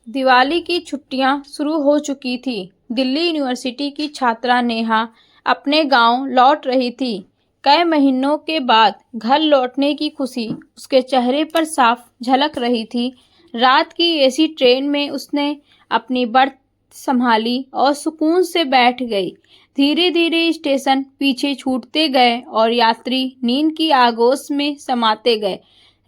दिवाली की छुट्टियां शुरू हो चुकी थी। दिल्ली यूनिवर्सिटी की छात्रा नेहा अपने गांव लौट रही थी। कई महीनों के बाद घर लौटने की खुशी उसके चेहरे पर साफ झलक रही थी। रात की एसी ट्रेन में उसने अपनी बर्थ संभाली और सुकून से बैठ गई। धीरे धीरे स्टेशन पीछे छूटते गए और यात्री नींद की आगोश में समाते गए।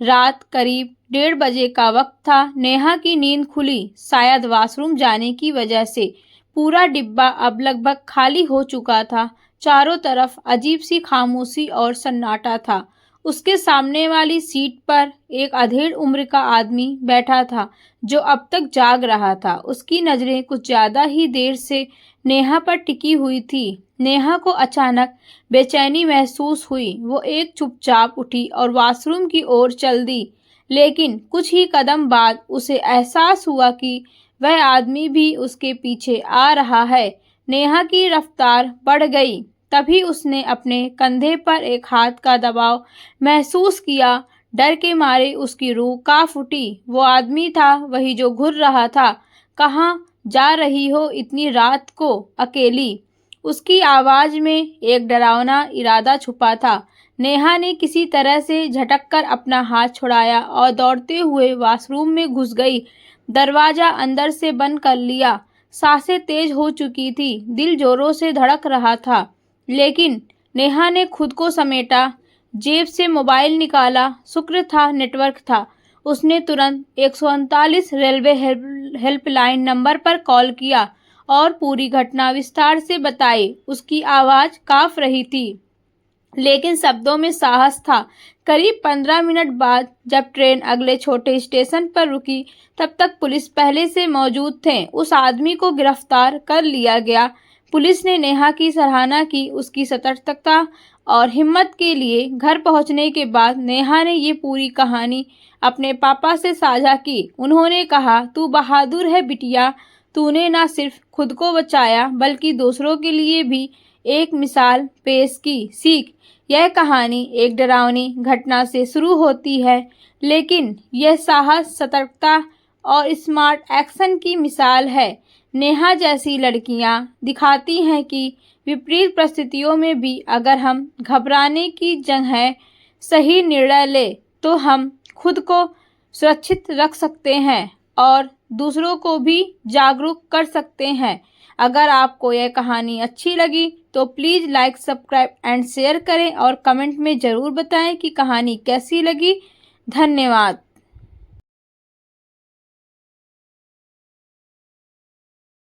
रात करीब 1:30 का वक्त था। नेहा की नींद खुली, शायद वॉशरूम जाने की वजह से। पूरा डिब्बा अब लगभग खाली हो चुका था। चारों तरफ अजीब सी खामोशी और सन्नाटा था। उसके सामने वाली सीट पर एक अधेड़ उम्र का आदमी बैठा था, जो अब तक जाग रहा था। उसकी नजरें कुछ ज्यादा ही देर से नेहा पर टिकी हुई थी। नेहा को अचानक बेचैनी महसूस हुई। वो एक चुपचाप उठी और वॉशरूम की ओर चल दी। लेकिन कुछ ही कदम बाद उसे एहसास हुआ कि वह आदमी भी उसके पीछे आ रहा है। नेहा की रफ्तार बढ़ गई। तभी उसने अपने कंधे पर एक हाथ का दबाव महसूस किया। डर के मारे उसकी रूह कांप उठी। वो आदमी था वही जो घूर रहा था। कहाँ जा रही हो इतनी रात को अकेली? उसकी आवाज में एक डरावना इरादा छुपा था। नेहा ने किसी तरह से झटक कर अपना हाथ छुड़ाया और दौड़ते हुए वॉशरूम में घुस गई। दरवाजा अंदर से बंद कर लिया। सांसें तेज हो चुकी थी, दिल जोरों से धड़क रहा था। लेकिन नेहा ने खुद को समेटा, जेब से मोबाइल निकाला। शुक्र था नेटवर्क था। उसने तुरंत 139 रेलवे हेल्पलाइन नंबर पर कॉल किया और पूरी घटना विस्तार से बताई। उसकी आवाज कांप रही थी, लेकिन शब्दों में साहस था। करीब 15 मिनट बाद जब ट्रेन अगले छोटे स्टेशन पर रुकी, तब तक पुलिस पहले से मौजूद थे। उस आदमी को गिरफ्तार कर लिया गया। पुलिस ने नेहा की सराहना की, उसकी सतर्कता और हिम्मत के लिए। घर पहुंचने के बाद नेहा ने ये पूरी कहानी अपने पापा से साझा की। उन्होंने कहा, तू बहादुर है बिटिया। तूने न सिर्फ खुद को बचाया बल्कि दूसरों के लिए भी एक मिसाल पेश की। सीख, यह कहानी एक डरावनी घटना से शुरू होती है, लेकिन यह साहस, सतर्कता और स्मार्ट एक्शन की मिसाल है। नेहा जैसी लड़कियां दिखाती हैं कि विपरीत परिस्थितियों में भी अगर हम घबराने की जगह सही निर्णय ले तो हम खुद को सुरक्षित रख सकते हैं और दूसरों को भी जागरूक कर सकते हैं। अगर आपको यह कहानी अच्छी लगी तो please like, subscribe and share करें और कमेंट में ज़रूर बताएं कि कहानी कैसी लगी। धन्यवाद।